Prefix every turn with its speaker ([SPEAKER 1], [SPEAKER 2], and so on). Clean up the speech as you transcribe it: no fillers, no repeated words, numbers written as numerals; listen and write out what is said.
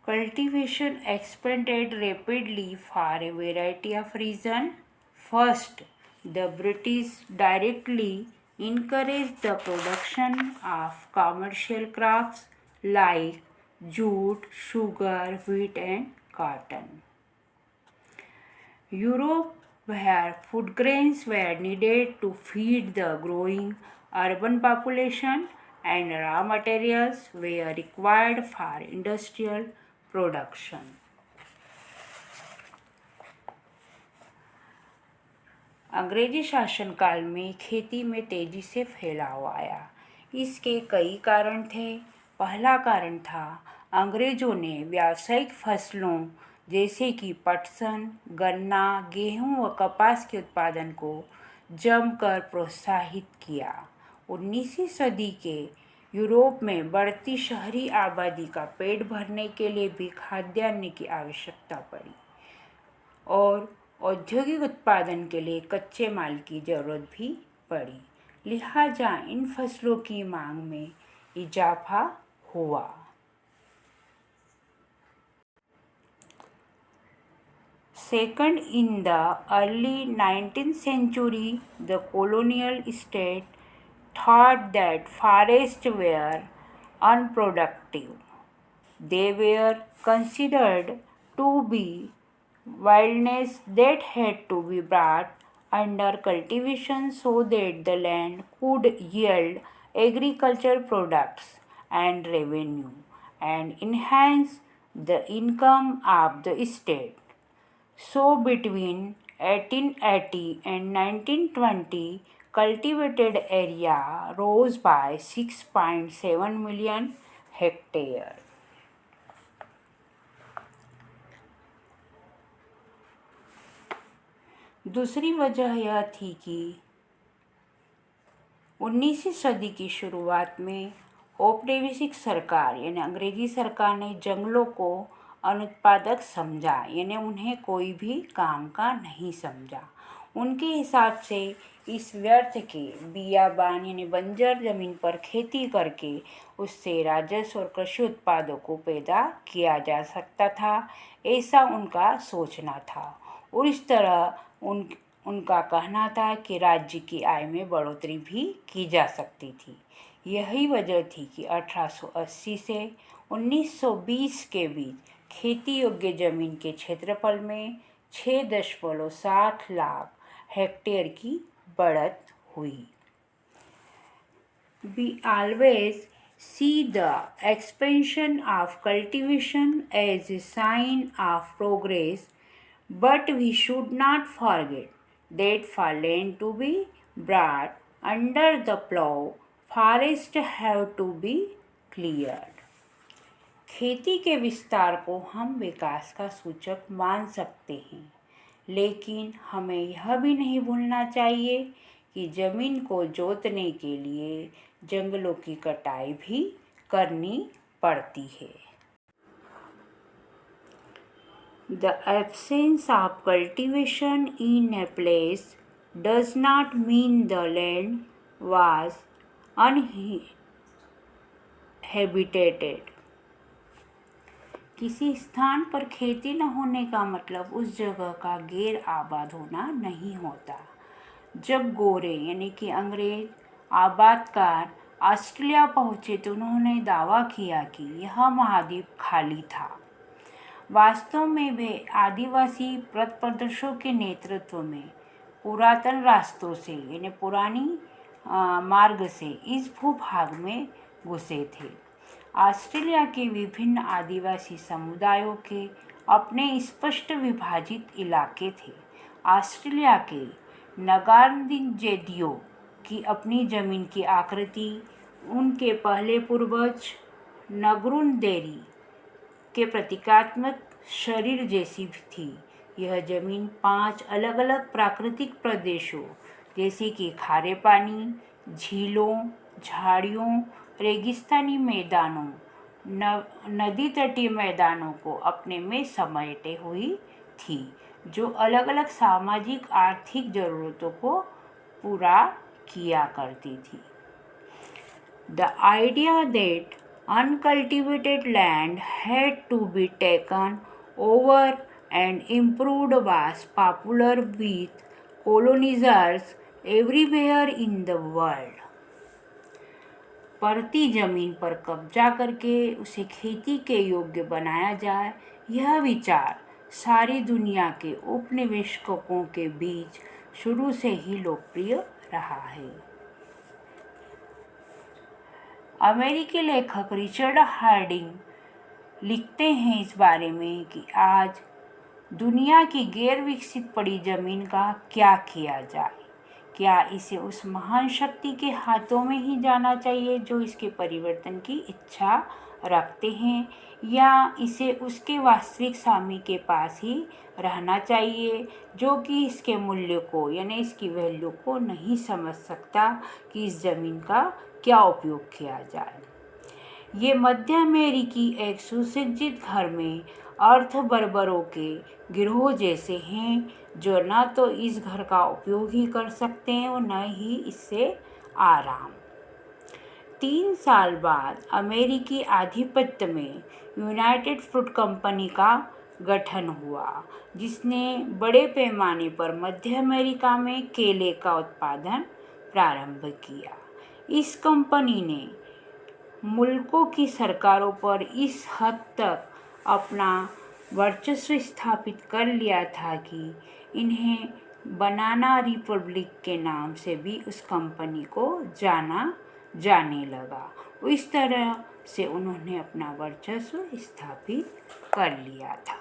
[SPEAKER 1] Cultivation expanded rapidly for a variety of reasons. First, the British directly encouraged the production of commercial crops like jute, sugar, wheat, and cotton. Europe, where food grains were needed to feed the growing urban population, and raw materials were required for industrial production. अंग्रेजी शासनकाल में खेती में तेजी से फैलाव आया। इसके कई कारण थे। पहला कारण था अंग्रेजों ने व्यावसायिक फसलों जैसे कि पटसन, गन्ना, गेहूं व कपास के उत्पादन को जमकर प्रोत्साहित किया। 19वीं सदी के यूरोप में बढ़ती शहरी आबादी का पेट भरने के लिए भी खाद्यान्न की आवश्यकता पड़ी और औद्योगिक उत्पादन के लिए कच्चे माल की जरूरत भी पड़ी। लिहाजा इन फसलों की मांग में इजाफा हुआ। Second, in the early 19th century, the colonial state thought that forests were unproductive. They were considered to be wilderness that had to be brought under cultivation so that the land could yield agricultural products and revenue and enhance the income of the state. So, between 1880 and 1920, cultivated area rose by 6.7 million hectares. दूसरी वजह यह थी कि 19वीं सदी की शुरुआत में औपनिवेशिक सरकार यानी अंग्रेजी सरकार ने जंगलों को अनुत्पादक समझा, यानी उन्हें कोई भी काम का नहीं समझा। उनके हिसाब से इस व्यर्थ के बियाबान यानी बंजर जमीन पर खेती करके उससे राजस्व और कृषि उत्पादों को पैदा किया जा सकता था, ऐसा उनका सोचना था। और इस तरह उनका कहना था कि राज्य की आय में बढ़ोतरी भी की जा सकती थी। यही वजह थी कि 1880 से 1920 के बीच खेती योग्य जमीन के क्षेत्रफल में 6.7 लाख हेक्टेयर की बढ़त हुई। We always see the expansion of cultivation as a sign of progress, but we should not forget that for land to be brought under the plow, forests have to be cleared. खेती के विस्तार को हम विकास का सूचक मान सकते हैं, लेकिन हमें यह भी नहीं भूलना चाहिए कि जमीन को जोतने के लिए जंगलों की कटाई भी करनी पड़ती है। The absence of cultivation in a place does not mean the land was uninhabited. किसी स्थान पर खेती न होने का मतलब उस जगह का गैर आबाद होना नहीं होता। जब गोरे यानी कि अंग्रेज आबादकार ऑस्ट्रेलिया पहुँचे तो उन्होंने दावा किया कि यह महाद्वीप खाली था। वास्तव में वे आदिवासी पथप्रदर्शकों के नेतृत्व में पुरातन रास्तों से यानी पुरानी मार्ग से इस भूभाग में घुसे थे। ऑस्ट्रेलिया के विभिन्न आदिवासी समुदायों के अपने स्पष्ट विभाजित इलाके थे। ऑस्ट्रेलिया के नगारदिनजेदियों की अपनी जमीन की आकृति उनके पहले पूर्वज नगरुनदेरी के प्रतीकात्मक शरीर जैसी थी। यह जमीन 5 अलग अलग प्राकृतिक प्रदेशों जैसे कि खारे पानी, झीलों, झाड़ियों, रेगिस्तानी मैदानों, नदी तटीय मैदानों को अपने में समेटे हुई थी, जो अलग अलग सामाजिक आर्थिक ज़रूरतों को पूरा किया करती थी। The idea that Uncultivated land had to be taken over and improved was popular with colonizers everywhere in the world. पड़ती जमीन पर कब्जा करके उसे खेती के योग्य बनाया जाए, यह विचार सारी दुनिया के उपनिवेशकों के बीच शुरू से ही लोकप्रिय रहा है। अमेरिकी लेखक रिचर्ड हार्डिंग लिखते हैं इस बारे में कि आज दुनिया की गैर विकसित पड़ी जमीन का क्या किया जाए। क्या इसे उस महान शक्ति के हाथों में ही जाना चाहिए जो इसके परिवर्तन की इच्छा रखते हैं, या इसे उसके वास्तविक स्वामी के पास ही रहना चाहिए जो कि इसके मूल्य को यानी इसकी वैल्यू को नहीं समझ सकता कि इस ज़मीन का क्या उपयोग किया जाए। ये मध्य अमेरिकी एक सुसज्जित घर में अर्थ बर्बरों के गिरोह जैसे हैं जो न तो इस घर का उपयोग ही कर सकते हैं और न ही इससे आराम। 3 साल बाद अमेरिकी आधिपत्य में यूनाइटेड फ्रूट कंपनी का गठन हुआ, जिसने बड़े पैमाने पर मध्य अमेरिका में केले का उत्पादन प्रारंभ किया। इस कंपनी ने मुल्कों की सरकारों पर इस हद तक अपना वर्चस्व स्थापित कर लिया था कि इन्हें बनाना रिपब्लिक के नाम से भी उस कंपनी को जाना जाने लगा। इस तरह से उन्होंने अपना वर्चस्व स्थापित कर लिया था।